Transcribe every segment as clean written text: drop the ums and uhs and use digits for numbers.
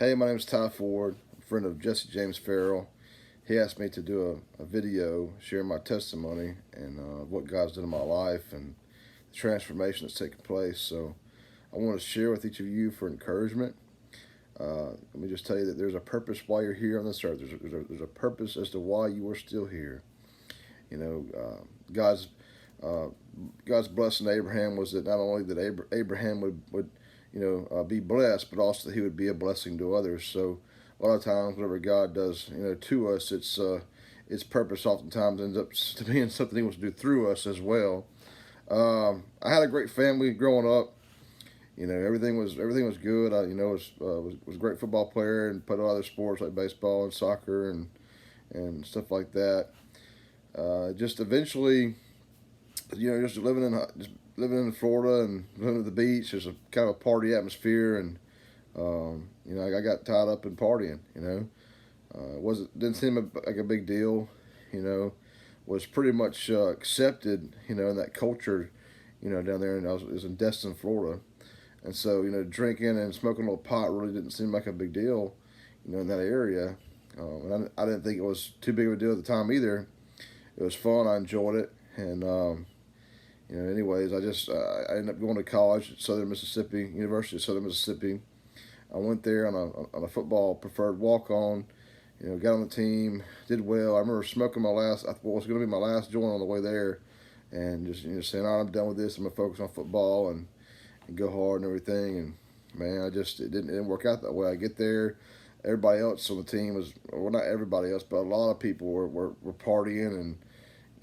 Hey, my name is Ty Ford, a friend of Jesse James Farrell. He asked me to do a video sharing my testimony and what God's done in my life and the transformation that's taken place. So I want to share with each of you for encouragement. Let me just tell you that there's a purpose why you're here on this earth. There's a purpose as to why you are still here. You know, God's uh, God's blessing to Abraham was that not only that Abraham would be blessed, but also that he would be a blessing to others. So a lot of times, whatever God does, to us, its purpose oftentimes ends up to being something He wants to do through us as well. I had a great family growing up. Everything was good. I was a great football player and played other sports like baseball and soccer and stuff like that. Just eventually, just living in Florida and living at the beach. There's a kind of a party atmosphere, and I got tied up in partying. It didn't seem like a big deal. You know, was pretty much accepted. In that culture. Down there, and was in Destin, Florida, and so drinking and smoking a little pot really didn't seem like a big deal. In that area, and I didn't think it was too big of a deal at the time either. It was fun. I enjoyed it, and anyways, I ended up going to college at Southern Mississippi, University of Southern Mississippi. I went there on a football preferred walk on. Got on the team, did well. I remember smoking what was going to be my last joint on the way there, and just saying, "All right, I'm done with this. I'm gonna focus on football and go hard and everything." And man, it didn't work out that way. I get there, everybody else on the team not everybody else, but a lot of people were partying and.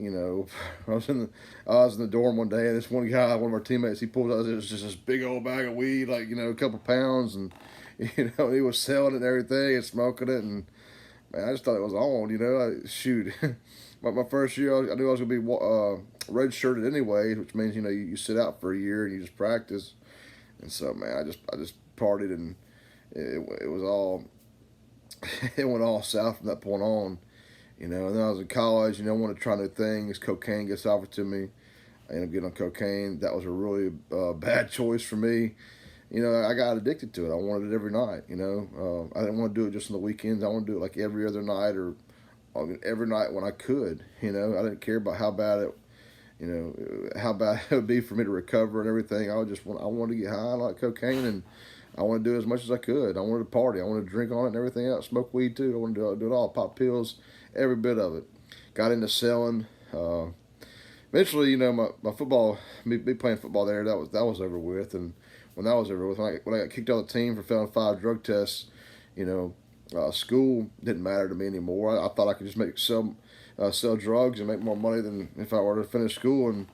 I was in the dorm one day, and this one guy, one of our teammates, he pulled out just this big old bag of weed, like a couple pounds, and he was selling it and everything and smoking it, and man, I just thought it was on. Shoot, my first year, I knew I was gonna be red-shirted anyway, which means you sit out for a year and you just practice, and so man, I just partied, and it was all it went all south from that point on. And then I was in college, I wanted to try new things. Cocaine gets offered to me. I ended up getting on cocaine. That was a really bad choice for me. I got addicted to it. I wanted it every night, I didn't want to do it just on the weekends. I wanted to do it like every other night or every night when I could. I didn't care about how bad it would be for me to recover and everything. I wanted to get high like cocaine, and I wanted to do it as much as I could. I wanted to party. I wanted to drink on it and everything else. Smoke weed too. I wanted to do it all. Pop pills, every bit of it. Got into selling. Eventually, my football, me playing football there, that was over with. And when that was over with, when I got kicked out of the team for failing 5 drug tests, school didn't matter to me anymore. I thought I could just sell drugs and make more money than if I were to finish school and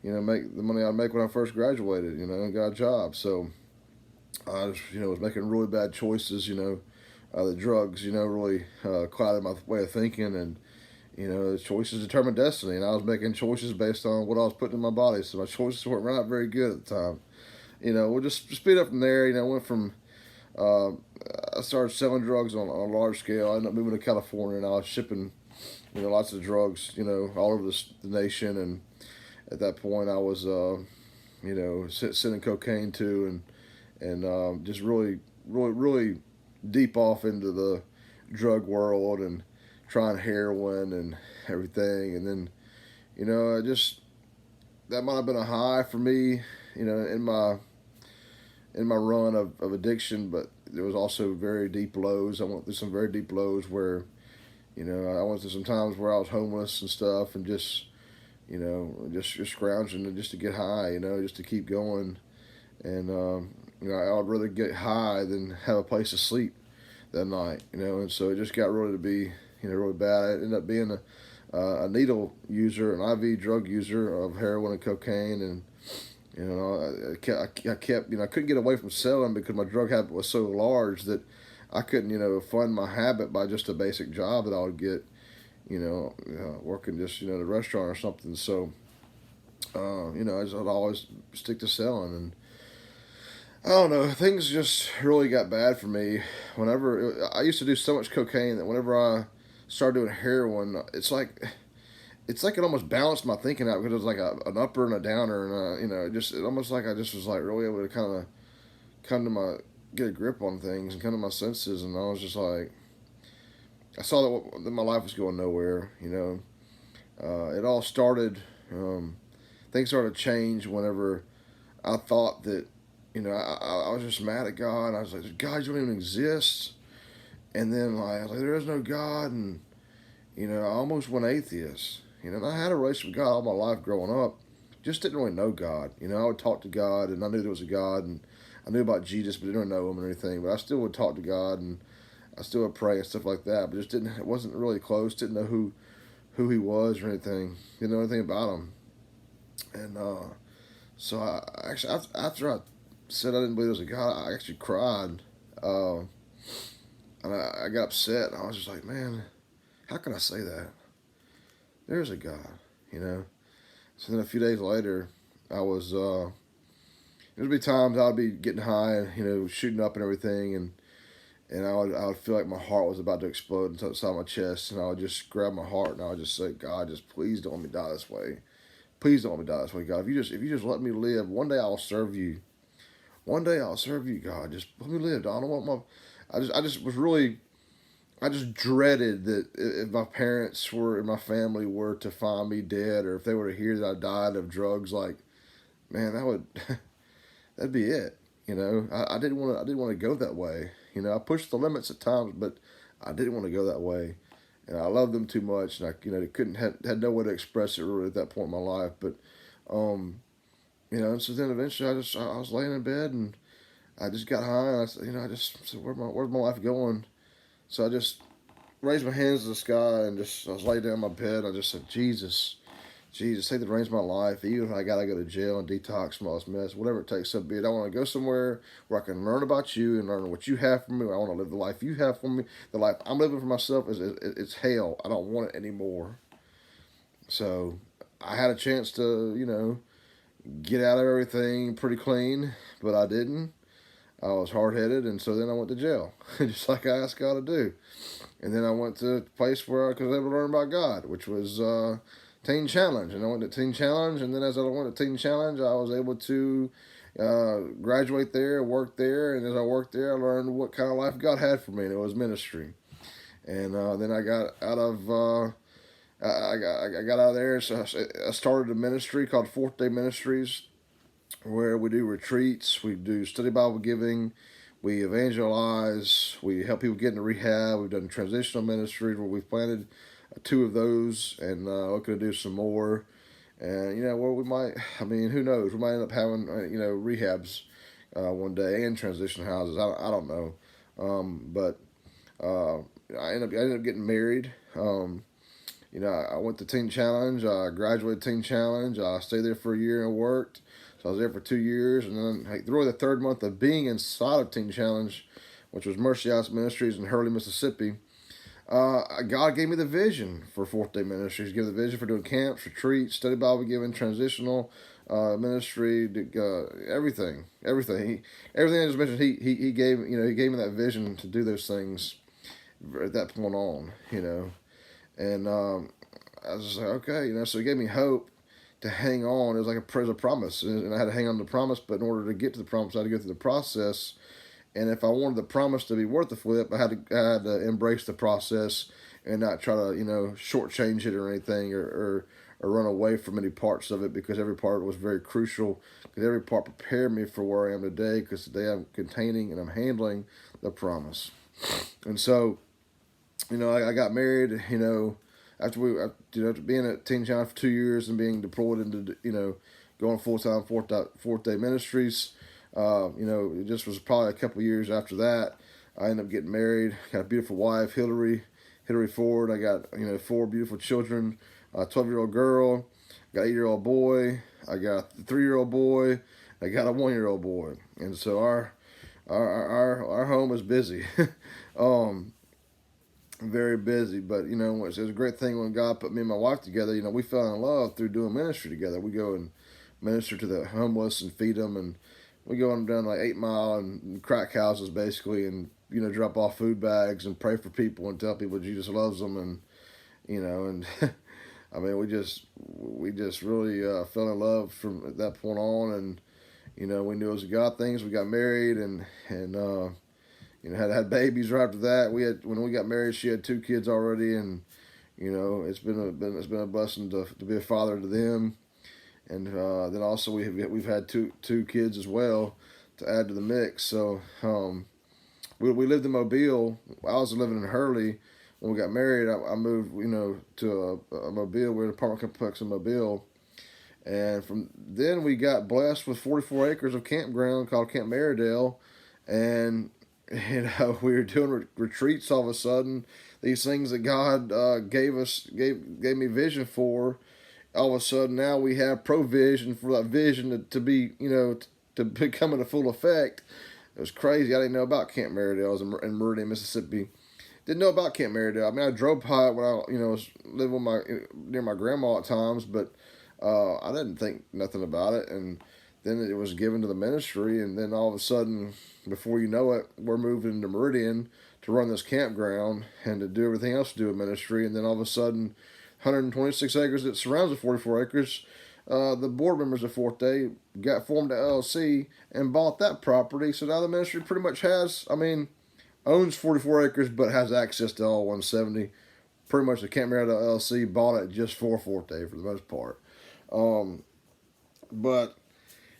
make the money I'd make when I first graduated. And got a job. So I just was making really bad choices. The drugs really clouded my way of thinking, and the choices determine destiny. And I was making choices based on what I was putting in my body. So my choices weren't not very good at the time. We'll just speed up from there. Went from uh, I started selling drugs on a large scale. I ended up moving to California, and I was shipping lots of drugs all over the nation. And at that point, I was sending cocaine too, and just really, really, really deep off into the drug world and trying heroin and everything. And then, I just that might have been a high for me, in my run of addiction, but there was also very deep lows. I went through some very deep lows where, I went through some times where I was homeless and stuff, and just just scrounging and just to get high, just to keep going. And I would rather get high than have a place to sleep that night, and so it just got really to be, really bad. I ended up being a needle user, an IV drug user of heroin and cocaine, and I kept, I couldn't get away from selling because my drug habit was so large that I couldn't, fund my habit by just a basic job that I would get, working just, the restaurant or something. So, I'd always stick to selling, and I don't know, things just really got bad for me. I used to do so much cocaine that whenever I started doing heroin, it's like it almost balanced my thinking out because it was like an upper and a downer, and it almost like I just was like really able to kind of come to get a grip on things and come to my senses, and I was just like, I saw that my life was going nowhere. It all started. Things started to change whenever I thought that, I was just mad at God. I was like, God, you don't even exist. And then like, I was like, there is no God, and I almost went atheist. And I had a relationship with God all my life growing up. Just didn't really know God. I would talk to God, and I knew there was a God, and I knew about Jesus, but didn't know him or anything. But I still would talk to God, and I still would pray and stuff like that. But just didn't. It wasn't really close. Didn't know who he was or anything. Didn't know anything about him. And so I actually, after I said I didn't believe there was a God, I actually cried. Uh, and I got upset. I was just like, man, how can I say that? There's a God. So then a few days later, I was, there'd be times I'd be getting high and, shooting up and everything. And I would feel like my heart was about to explode inside my chest. And I would just grab my heart and I would just say, God, just please don't let me die this way. Please don't let me die this way, God. If you just let me live, one day I'll serve you. One day I'll serve you, God. Just let me live. I don't want my. I just was really. I just dreaded that if my parents were and my family were to find me dead, or if they were to hear that I died of drugs, like, man, that would that'd be it. I didn't want to. I didn't want to go that way. I pushed the limits at times, but I didn't want to go that way. And I loved them too much, and I, couldn't had no way to express it really at that point in my life. But, and so then eventually I was laying in bed and I just got high, and I said, I just said, where's my life going? So I just raised my hands to the sky and I was laying down in my bed. I just said, Jesus, take the reins of my life. Even if I gotta go to jail and detox from all this mess, whatever it takes, so be it. I want to go somewhere where I can learn about you and learn what you have for me. I want to live the life you have for me. The life I'm living for myself is it's hell. I don't want it anymore. So I had a chance to, get out of everything pretty clean, but I didn't. I was hard headed, and so then I went to jail, just like I asked God to do. And then I went to a place where I was able to learn about God, which was Teen Challenge. And I went to Teen Challenge, and then as I went to Teen Challenge, I was able to graduate there, work there, and as I worked there, I learned what kind of life God had for me, and it was ministry. And then I got out of I got out of there, so I started a ministry called Fourth Day Ministries, where we do retreats, we do study Bible giving, we evangelize, we help people get into rehab. We've done transitional ministries where we've planted two of those, and looking to do some more. And well, we might. I mean, who knows? We might end up having rehabs one day and transition houses. I don't know. But I ended up getting married. I went to Teen Challenge. I graduated Teen Challenge. I stayed there for a year and worked. So I was there for 2 years, and then really the third month of being inside of Teen Challenge, which was Mercy House Ministries in Hurley, Mississippi, God gave me the vision for Fourth Day Ministries. He gave me the vision for doing camps, retreats, study Bible giving, transitional ministry, everything. Everything I just mentioned. He gave he gave me that vision to do those things at that point on. And I was just like, okay, so he gave me hope to hang on. It was like a promise, and I had to hang on to the promise. But in order to get to the promise, I had to go through the process. And if I wanted the promise to be worth the flip, I had to embrace the process and not try to shortchange it or anything, or run away from any parts of it, because every part was very crucial. Because every part prepared me for where I am today. Because today I'm containing and I'm handling the promise. And so, I got married. After being at Teen Challenge for 2 years and being deployed into going full time Fourth Day Ministries. It just was probably a couple of years after that. I ended up getting married. Got a beautiful wife, Hillary Ford. I got 4 beautiful children, a 12-year-old girl, got an 8-year-old boy. I got a 3-year-old boy. I got a 1-year-old boy. And so our home is busy. Very busy, but it was a great thing when God put me and my wife together. We fell in love through doing ministry together. We go and minister to the homeless and feed them, and we go on down like 8 Mile and crack houses basically, and drop off food bags and pray for people and tell people Jesus loves them, and and I mean we just really fell in love from that point on, and You know, we knew it was a God things. We got married and you know, had babies right after that. When we got married, she had 2 kids already, and you know, it's been a blessing to be a father to them. And then also we've had two kids as well to add to the mix. So we lived in Mobile. I was living in Hurley when we got married. I moved, you know, to a Mobile. We're in an apartment complex in Mobile, and from then we got blessed with 44 acres of campground called Camp Maridale, and you know, we were doing retreats all of a sudden. These things that God gave me vision for. All of a sudden, now we have provision for that vision to be, you know, to become in a full effect. It was crazy. I didn't know about Camp Maridale. I was in Meridian, Mississippi. Didn't know about Camp Maridale. I mean, I drove by it when I, you know, was living with near my grandma at times, but I didn't think nothing about it. And then it was given to the ministry, and then all of a sudden, before you know it, we're moving into Meridian to run this campground and to do everything else to do with ministry. And then all of a sudden, 126 acres that surrounds the 44 acres. The board members of Fourth Day formed an LLC and bought that property. So now the ministry pretty much owns 44 acres, but has access to all 170. Pretty much the Camp Maridale LLC bought it just for Fourth Day for the most part. But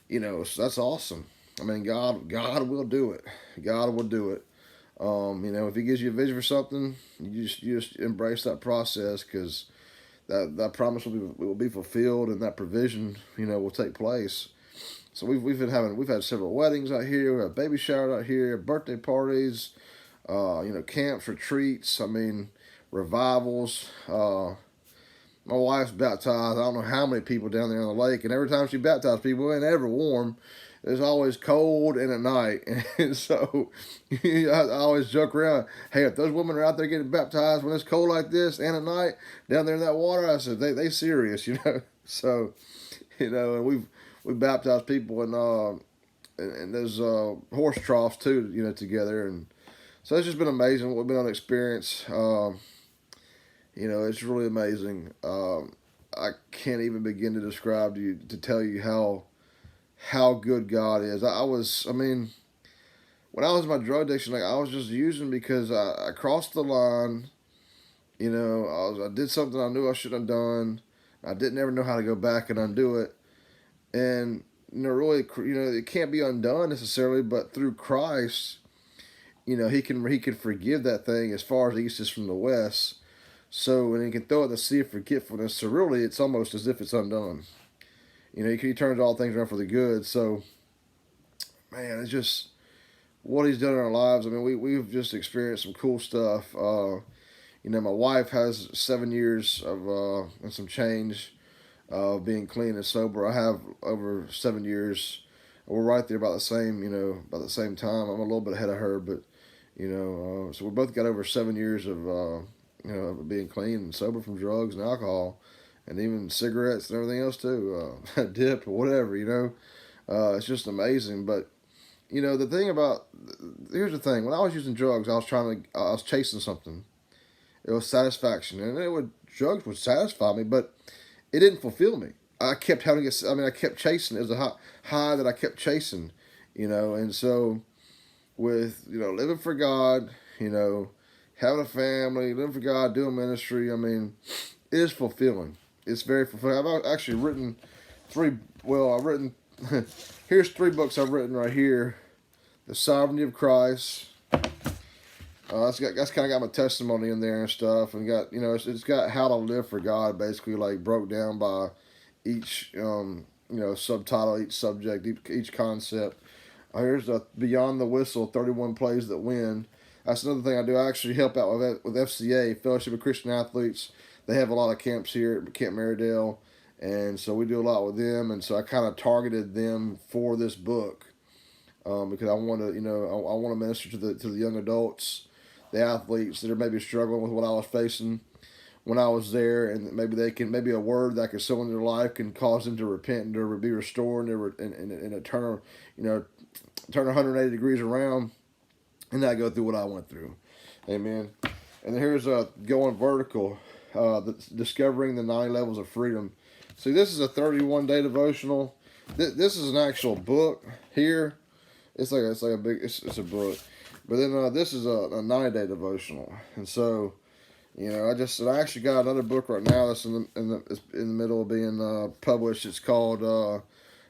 you know, so that's awesome. I mean, God will do it. God will do it. You know, if He gives you a vision for something, you just embrace that process, because that promise will be fulfilled, and that provision, you know, will take place. So we've had several weddings out here, we have baby showers out here, birthday parties, you know, camps, retreats. I mean, revivals. My wife's baptized I don't know how many people down there on the lake, and every time she baptized people, it ain't ever warm. It's always cold and at night. And so I always joke around, hey, if those women are out there getting baptized when it's cold like this and at night down there in that water, I said, they serious, you know. So, you know, and we've baptized people in those horse troughs too, you know, together. And so it's just been amazing what we've been able to experience. You know, it's really amazing. I can't even begin to describe to tell you how good God is. I mean, when I was in my drug addiction, like, I was just using because I crossed the line. You know, I did something I knew I shouldn't have done. I didn't ever know how to go back and undo it. And, you know, really, you know, it can't be undone necessarily, but through Christ, you know, He can forgive that thing as far as the east is from the west. So, and He can throw it in the sea of forgetfulness. So really, it's almost as if it's undone. You know, He turns all things around for the good. So, man, it's just what He's done in our lives. I mean, we've just experienced some cool stuff. You know, my wife has 7 years of and some change of being clean and sober. I have over 7 years. We're right there about the same, you know, about the same time. I'm a little bit ahead of her, but, you know, so we both got over 7 years of, you know, being clean and sober from drugs and alcohol, and even cigarettes and everything else too, dip or whatever, you know. It's just amazing. But, you know, here's the thing. When I was using drugs, I was chasing something. It was satisfaction, and drugs would satisfy me, but it didn't fulfill me. I kept I kept chasing. It was a high that I kept chasing, you know. And so with, you know, living for God, you know, having a family, living for God, doing ministry, I mean, it is fulfilling. It's very fulfilling. I've actually written here's 3 books I've written right here. The Sovereignty of Christ. That's kind of got my testimony in there and stuff, and got, you know, it's got how to live for God, basically, like broke down by each you know, subtitle, each subject, each concept. Here's the Beyond the Whistle, 31 Plays That Win. That's another thing I do. I actually help out with FCA, Fellowship of Christian Athletes. They have a lot of camps here at Camp Maridale, and so we do a lot with them. And so I kind of targeted them for this book because I want to, you know, I want to minister to the young adults, the athletes that are maybe struggling with what I was facing when I was there, and maybe a word that I could sow in their life can cause them to repent and to be restored and turn 180 degrees around, and not go through what I went through. Amen. And then here's Going Vertical, Discovering the 9 Levels of Freedom. See, this is a 31-day devotional. This is an actual book here. It's like a big it's a book, but then this is a 90-day devotional, and so I actually got another book right now that's it's in the middle of being published. It's called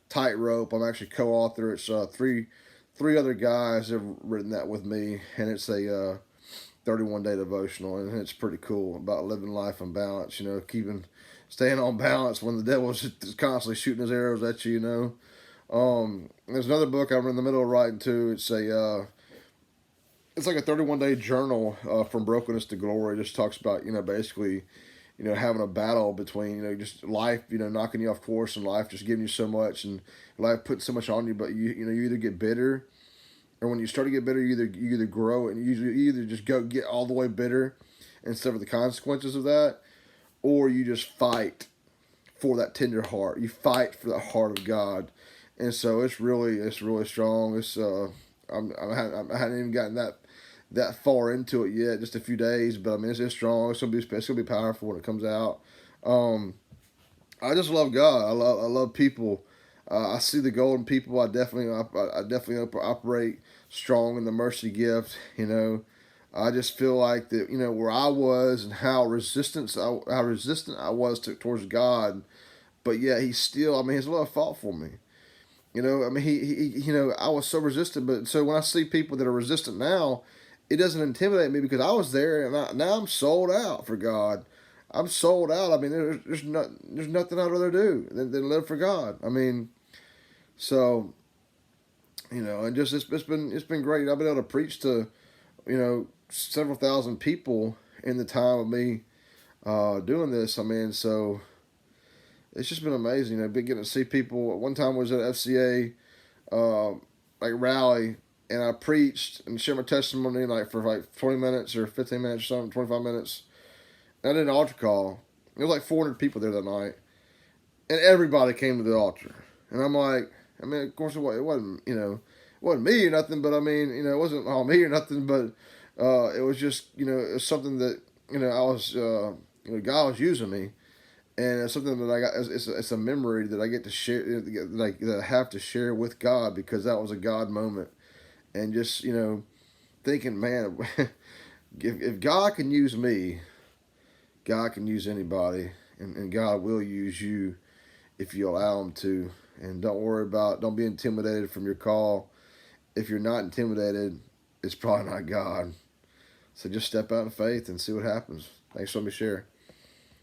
Tightrope. I'm actually co-author. It's three other guys have written that with me, and it's a 31-day devotional, and it's pretty cool about living life in balance. Staying on balance when the devil's just constantly shooting his arrows at you. There's another book I'm in the middle of writing too. It's like a 31-day journal from brokenness to glory. It just talks about basically having a battle between just life knocking you off course, and life just giving you so much, and life putting so much on you, but you either get bitter, or when you start to get bitter, you either grow, and you either just go get all the way bitter and suffer the consequences of that, or you just fight for that tender heart. You fight for the heart of God, and so it's really strong. I hadn't even gotten that far into it yet, just a few days, but I mean it's strong. It's gonna be powerful when it comes out. I just love God. I love people. I see the golden people. I definitely operate strong in the mercy gift. I just feel like that. Where I was and how resistant I was towards God, but yet He still. I mean, His love fought for me. I mean, I was so resistant, but so when I see people that are resistant now, it doesn't intimidate me because I was there, and now I'm sold out for God. I'm sold out. I mean, there's nothing I'd rather do than live for God. I mean, so and just it's been great. I've been able to preach to several thousand people in the time of me doing this. I mean, so it's just been amazing. I've been getting to see people. At one time I was at FCA like rally, and I preached and shared my testimony for 20 minutes or 15 minutes or something, 25 minutes. And I did an altar call. There was like 400 people there that night, and everybody came to the altar. And I'm like, I mean, of course it wasn't it wasn't me or nothing, but I mean, it wasn't all me or nothing, but it was just it was something that I was God was using me, and it's something that I got. It's a memory that I get to share, that I have to share with God, because that was a God moment, and just thinking, man, if God can use me, God can use anybody, and God will use you if you allow Him to. And don't be intimidated from your call. If you're not intimidated, it's probably not God. So just step out in faith and see what happens. Thanks for letting me share.